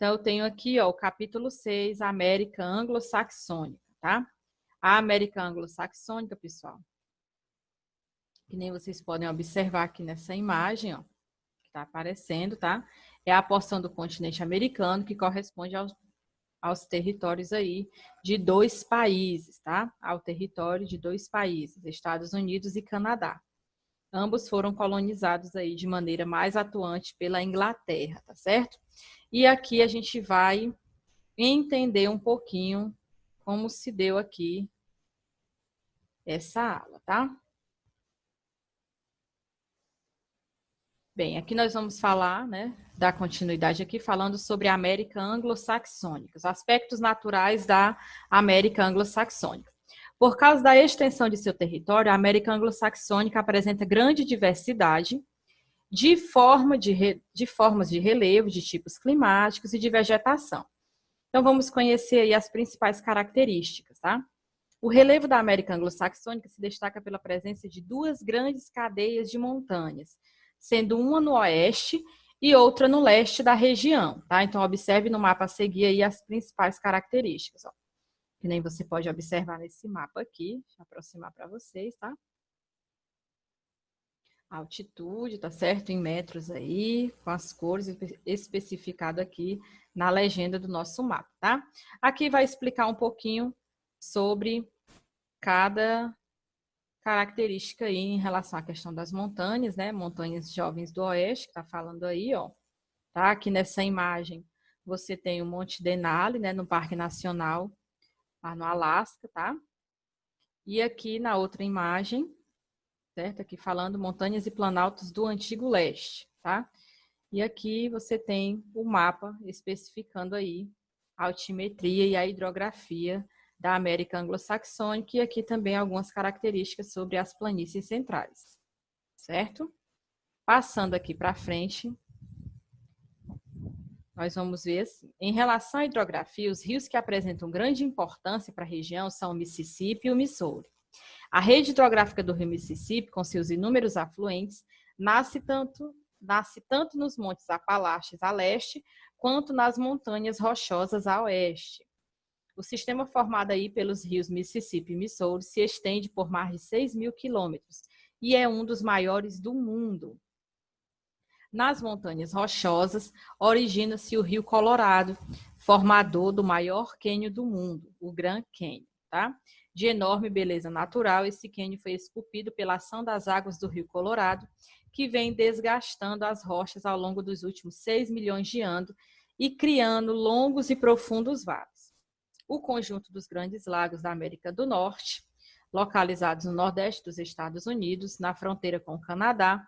Então, eu tenho aqui, ó, o capítulo 6, América Anglo-Saxônica, tá? A América Anglo-Saxônica, pessoal, que nem vocês podem observar aqui nessa imagem, ó, que está aparecendo, tá? É a porção do continente americano que corresponde aos territórios aí de 2 países, tá? Ao território de 2 países, Estados Unidos e Canadá. Ambos foram colonizados aí de maneira mais atuante pela Inglaterra, tá certo? E aqui a gente vai entender um pouquinho como se deu aqui essa aula, tá? Bem, aqui nós vamos falar, né, dar continuidade aqui, falando sobre a América Anglo-Saxônica, os aspectos naturais da América Anglo-Saxônica. Por causa da extensão de seu território, a América Anglo-Saxônica apresenta grande diversidade de formas de relevo, de tipos climáticos e de vegetação. Então, vamos conhecer aí as principais características, tá? O relevo da América Anglo-Saxônica se destaca pela presença de 2 grandes cadeias de montanhas, sendo uma no oeste e outra no leste da região, tá? Então, observe no mapa a seguir aí as principais características, ó. Que nem você pode observar nesse mapa aqui, deixa eu aproximar para vocês, tá? A altitude, tá certo? Em metros aí, com as cores especificado aqui na legenda do nosso mapa, tá? Aqui vai explicar um pouquinho sobre cada característica aí em relação à questão das montanhas, né? Montanhas Jovens do Oeste, que tá falando aí, ó. Tá? Aqui nessa imagem você tem o Monte Denali, né? No Parque Nacional, lá no Alasca, tá? E aqui na outra imagem, certo? Aqui falando montanhas e planaltos do Antigo Leste, tá? E aqui você tem o mapa especificando aí a altimetria e a hidrografia da América Anglo-Saxônica e aqui também algumas características sobre as planícies centrais, certo? Passando aqui para frente, nós vamos ver assim. Em relação à hidrografia, os rios que apresentam grande importância para a região são o Mississippi e o Missouri. A rede hidrográfica do rio Mississippi, com seus inúmeros afluentes, nasce tanto nos montes Apalaches a leste, quanto nas montanhas rochosas a oeste. O sistema formado aí pelos rios Mississippi e Missouri se estende por mais de 6.000 quilômetros e é um dos maiores do mundo. Nas montanhas rochosas, origina-se o rio Colorado, formador do maior cânion do mundo, o Grand Canyon, tá? De enorme beleza natural, esse cânion foi esculpido pela ação das águas do rio Colorado, que vem desgastando as rochas ao longo dos últimos 6 milhões de anos e criando longos e profundos vales. O conjunto dos grandes lagos da América do Norte, localizados no nordeste dos Estados Unidos, na fronteira com o Canadá,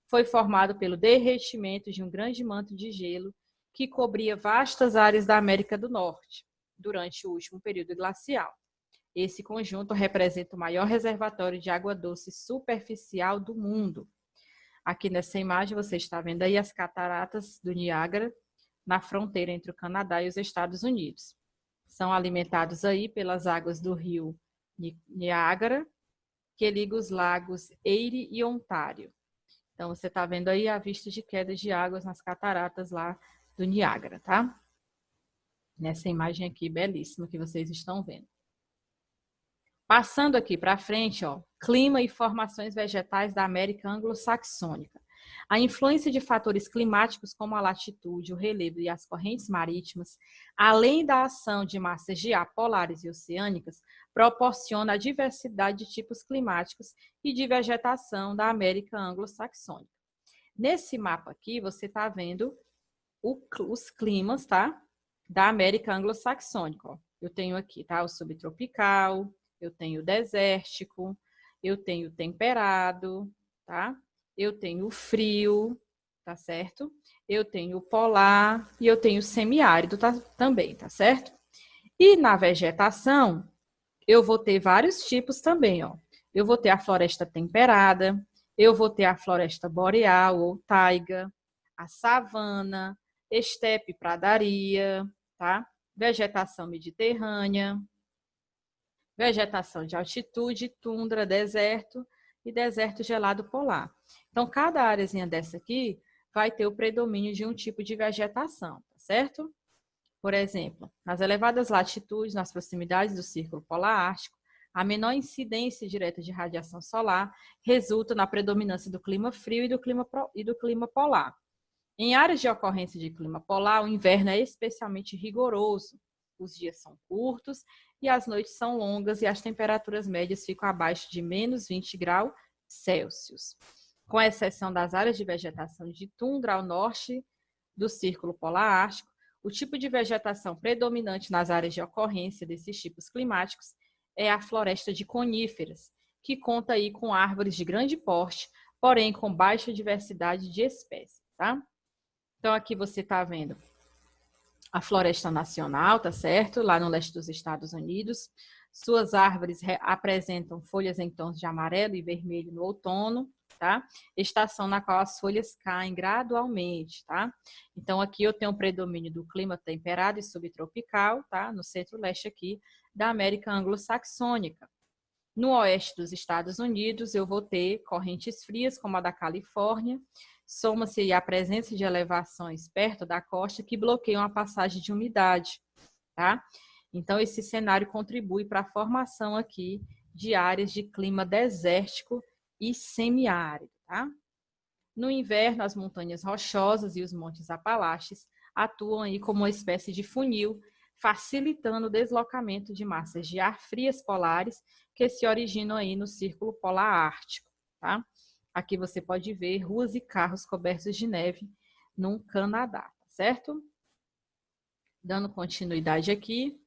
foi formado pelo derretimento de um grande manto de gelo que cobria vastas áreas da América do Norte durante o último período glacial. Esse conjunto representa o maior reservatório de água doce superficial do mundo. Aqui nessa imagem você está vendo aí as cataratas do Niágara, na fronteira entre o Canadá e os Estados Unidos. São alimentados aí pelas águas do rio Niágara, que liga os lagos Erie e Ontário. Então, você está vendo aí a vista de queda de águas nas cataratas lá do Niágara, tá? Nessa imagem aqui, belíssima, que vocês estão vendo. Passando aqui para frente, ó, clima e formações vegetais da América Anglo-Saxônica. A influência de fatores climáticos como a latitude, o relevo e as correntes marítimas, além da ação de massas de ar polares e oceânicas, proporciona a diversidade de tipos climáticos e de vegetação da América Anglo-Saxônica. Nesse mapa aqui, você está vendo os climas, tá? Da América Anglo-Saxônica. Eu tenho aqui, tá? O subtropical, eu tenho o desértico, eu tenho o temperado, tá? Eu tenho o frio, tá certo? Eu tenho o polar e eu tenho o semiárido também, tá certo? E na vegetação, eu vou ter vários tipos também, ó. Eu vou ter a floresta temperada, eu vou ter a floresta boreal ou taiga, a savana, estepe, pradaria, tá? Vegetação mediterrânea, vegetação de altitude, tundra, deserto e deserto gelado polar. Então, cada áreazinha dessa aqui vai ter o predomínio de um tipo de vegetação, tá certo? Por exemplo, nas elevadas latitudes, nas proximidades do Círculo Polar Ártico, a menor incidência direta de radiação solar resulta na predominância do clima frio e do clima polar. Em áreas de ocorrência de clima polar, o inverno é especialmente rigoroso. Os dias são curtos e as noites são longas e as temperaturas médias ficam abaixo de menos 20 graus Celsius. Com exceção das áreas de vegetação de tundra ao norte do Círculo Polar Ártico, o tipo de vegetação predominante nas áreas de ocorrência desses tipos climáticos é a floresta de coníferas, que conta aí com árvores de grande porte, porém com baixa diversidade de espécies, tá? Então, aqui você está vendo a floresta nacional, tá certo? Lá no leste dos Estados Unidos. Suas árvores apresentam folhas em tons de amarelo e vermelho no outono, tá? Estação na qual as folhas caem gradualmente, tá? Então, aqui eu tenho o predomínio do clima temperado e subtropical, tá? No centro-leste aqui da América anglo-saxônica. No oeste dos Estados Unidos, eu vou ter correntes frias, como a da Califórnia, soma-se a presença de elevações perto da costa que bloqueiam a passagem de umidade, tá? Então, esse cenário contribui para a formação aqui de áreas de clima desértico e semiárido, tá? No inverno, as montanhas rochosas e os montes Apalaches atuam aí como uma espécie de funil, facilitando o deslocamento de massas de ar frias polares que se originam aí no Círculo Polar Ártico, tá? Aqui você pode ver ruas e carros cobertos de neve no Canadá, certo? Dando continuidade aqui,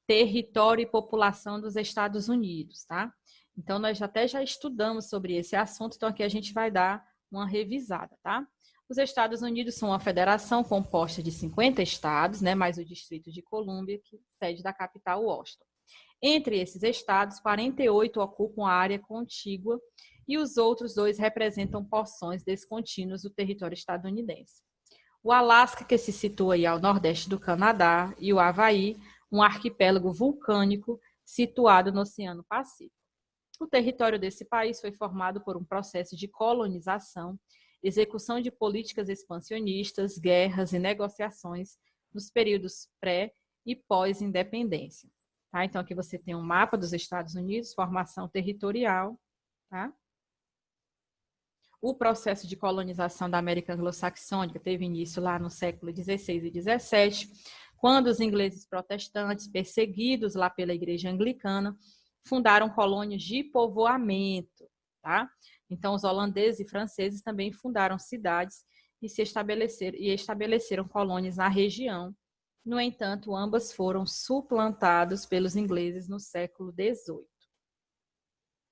território e população dos Estados Unidos, tá? Então, nós até já estudamos sobre esse assunto, então aqui a gente vai dar uma revisada, tá? Os Estados Unidos são uma federação composta de 50 estados, né, mais o Distrito de Colômbia, que sede da capital Washington. Entre esses estados, 48 ocupam a área contígua e os outros 2 representam porções descontínuas do território estadunidense. O Alasca, que se situa aí ao nordeste do Canadá, e o Havaí, um arquipélago vulcânico situado no Oceano Pacífico. O território desse país foi formado por um processo de colonização, execução de políticas expansionistas, guerras e negociações nos períodos pré- e pós-independência. Tá? Então, aqui você tem um mapa dos Estados Unidos, formação territorial. Tá? O processo de colonização da América anglo-saxônica teve início lá no século XVI e XVII, quando os ingleses protestantes, perseguidos lá pela Igreja Anglicana, fundaram colônias de povoamento, tá? Então, os holandeses e franceses também fundaram cidades e estabeleceram colônias na região. No entanto, ambas foram suplantadas pelos ingleses no século XVIII.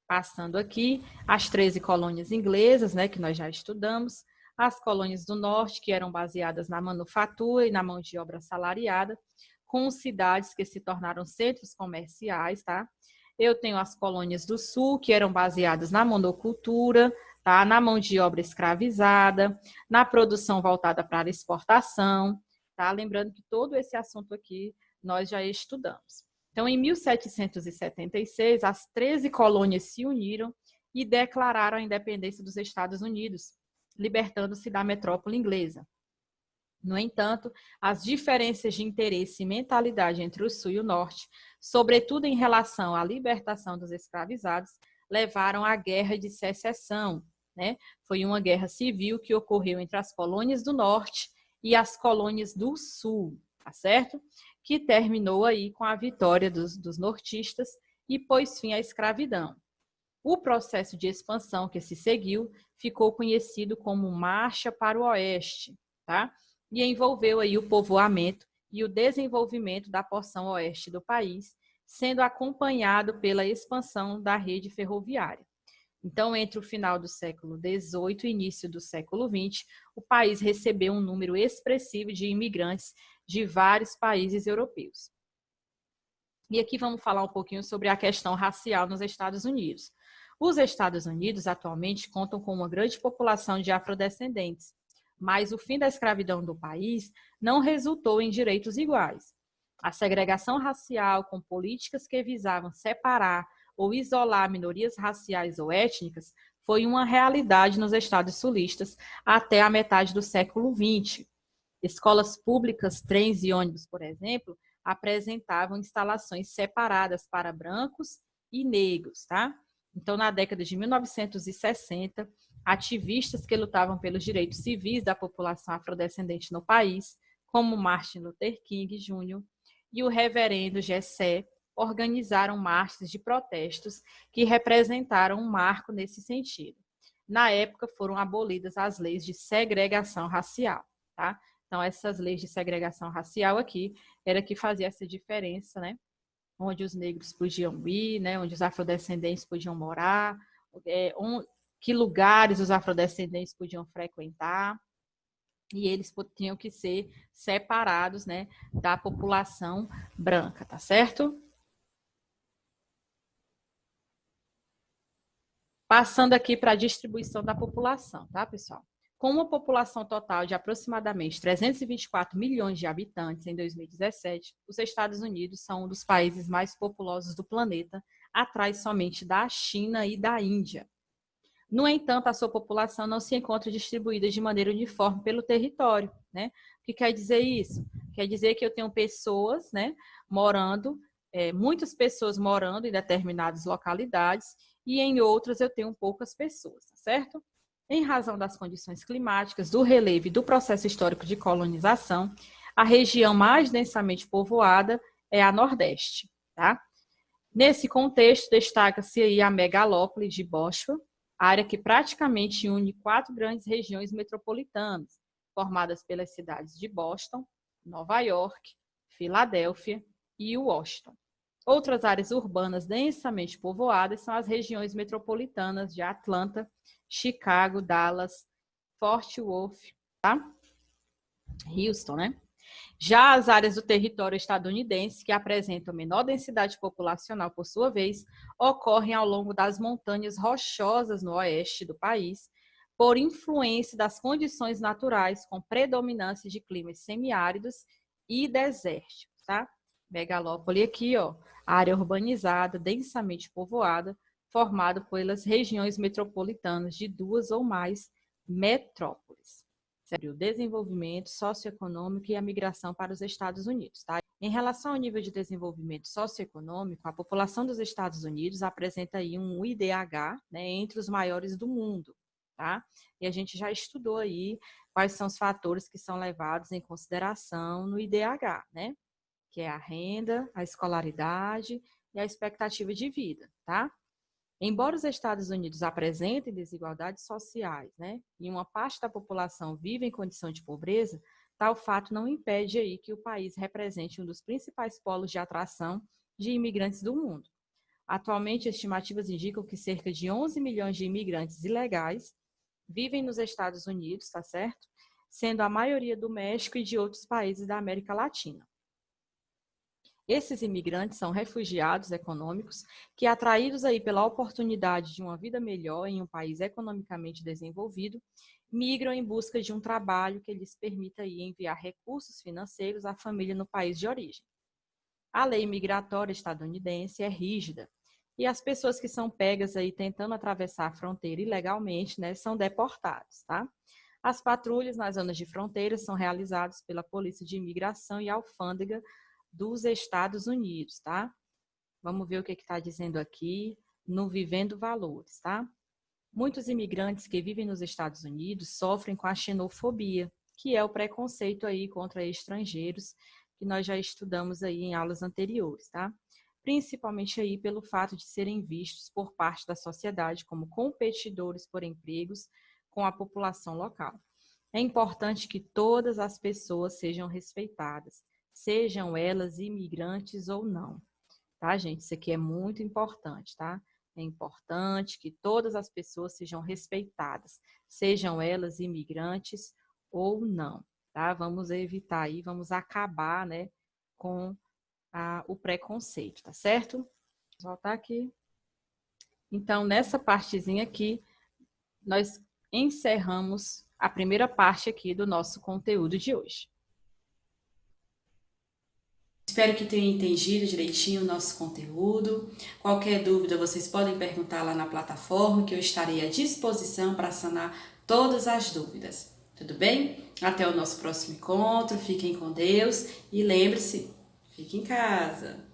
Passando aqui, as 13 colônias inglesas, né, que nós já estudamos, as colônias do norte, que eram baseadas na manufatura e na mão de obra assalariada, com cidades que se tornaram centros comerciais, tá? Eu tenho as colônias do sul, que eram baseadas na monocultura, tá? Na mão de obra escravizada, na produção voltada para a exportação, tá? Lembrando que todo esse assunto aqui nós já estudamos. Então, em 1776, as 13 colônias se uniram e declararam a independência dos Estados Unidos, libertando-se da metrópole inglesa. No entanto, as diferenças de interesse e mentalidade entre o Sul e o Norte, sobretudo em relação à libertação dos escravizados, levaram à Guerra de Secessão, né? Foi uma guerra civil que ocorreu entre as colônias do Norte e as colônias do Sul, tá certo? Que terminou aí com a vitória dos nortistas e pôs fim à escravidão. O processo de expansão que se seguiu ficou conhecido como Marcha para o Oeste, tá? E envolveu aí o povoamento e o desenvolvimento da porção oeste do país, sendo acompanhado pela expansão da rede ferroviária. Então, entre o final do século XVIII e início do século XX, o país recebeu um número expressivo de imigrantes de vários países europeus. E aqui vamos falar um pouquinho sobre a questão racial nos Estados Unidos. Os Estados Unidos atualmente contam com uma grande população de afrodescendentes, mas o fim da escravidão do país não resultou em direitos iguais. A segregação racial, com políticas que visavam separar ou isolar minorias raciais ou étnicas, foi uma realidade nos estados sulistas até a metade do século XX. Escolas públicas, trens e ônibus, por exemplo, apresentavam instalações separadas para brancos e negros, tá? Então, na década de 1960, ativistas que lutavam pelos direitos civis da população afrodescendente no país, como Martin Luther King Jr. e o reverendo Gessé, organizaram marchas de protestos que representaram um marco nesse sentido. Na época, foram abolidas as leis de segregação racial, tá? Então, essas leis de segregação racial aqui era que fazia essa diferença, né? Onde os negros podiam ir, né? Onde os afrodescendentes podiam morar, que lugares os afrodescendentes podiam frequentar, e eles tinham que ser separados, né, da população branca, tá certo? Passando aqui para a distribuição da população, tá, pessoal? Com uma população total de aproximadamente 324 milhões de habitantes em 2017, os Estados Unidos são um dos países mais populosos do planeta, atrás somente da China e da Índia. No entanto, a sua população não se encontra distribuída de maneira uniforme pelo território, né? O que quer dizer isso? Quer dizer que eu tenho pessoas, né, morando, muitas pessoas morando em determinadas localidades e em outras eu tenho poucas pessoas, certo? Em razão das condições climáticas, do relevo e do processo histórico de colonização, a região mais densamente povoada é a Nordeste, tá? Nesse contexto, destaca-se aí a megalópole de Boston, área que praticamente une 4 grandes regiões metropolitanas, formadas pelas cidades de Boston, Nova York, Filadélfia e Washington. Outras áreas urbanas densamente povoadas são as regiões metropolitanas de Atlanta, Chicago, Dallas, Fort Worth, tá? Houston, né? Já as áreas do território estadunidense, que apresentam menor densidade populacional por sua vez, ocorrem ao longo das montanhas rochosas no oeste do país, por influência das condições naturais, com predominância de climas semiáridos e desérticos, tá? Megalópole aqui, ó, área urbanizada, densamente povoada, formada pelas regiões metropolitanas de 2 ou mais metrópoles. O desenvolvimento socioeconômico e a migração para os Estados Unidos. Tá? Em relação ao nível de desenvolvimento socioeconômico, a população dos Estados Unidos apresenta aí um IDH, né, entre os maiores do mundo. Tá? E a gente já estudou aí quais são os fatores que são levados em consideração no IDH, né? Que é a renda, a escolaridade e a expectativa de vida. Tá? Embora os Estados Unidos apresentem desigualdades sociais, né, e uma parte da população vive em condição de pobreza, tal fato não impede aí que o país represente um dos principais polos de atração de imigrantes do mundo. Atualmente, estimativas indicam que cerca de 11 milhões de imigrantes ilegais vivem nos Estados Unidos, tá certo? Sendo a maioria do México e de outros países da América Latina. Esses imigrantes são refugiados econômicos que, atraídos aí pela oportunidade de uma vida melhor em um país economicamente desenvolvido, migram em busca de um trabalho que lhes permita aí enviar recursos financeiros à família no país de origem. A lei migratória estadunidense é rígida e as pessoas que são pegas aí tentando atravessar a fronteira ilegalmente, né, são deportadas, tá? As patrulhas nas zonas de fronteira são realizadas pela Polícia de Imigração e Alfândega dos Estados Unidos, tá? Vamos ver o que está dizendo aqui no Vivendo Valores, tá? Muitos imigrantes que vivem nos Estados Unidos sofrem com a xenofobia, que é o preconceito aí contra estrangeiros, que nós já estudamos aí em aulas anteriores, tá? Principalmente aí pelo fato de serem vistos por parte da sociedade como competidores por empregos com a população local. É importante que todas as pessoas sejam respeitadas, sejam elas imigrantes ou não, tá, gente? Isso aqui é muito importante, tá? É importante que todas as pessoas sejam respeitadas, sejam elas imigrantes ou não, tá? Vamos evitar aí, vamos acabar, né, com o preconceito, tá certo? Vou voltar aqui. Então, nessa partezinha aqui, nós encerramos a primeira parte aqui do nosso conteúdo de hoje. Espero que tenham entendido direitinho o nosso conteúdo. Qualquer dúvida, vocês podem perguntar lá na plataforma, que eu estarei à disposição para sanar todas as dúvidas. Tudo bem? Até o nosso próximo encontro. Fiquem com Deus e lembre-se, fique em casa.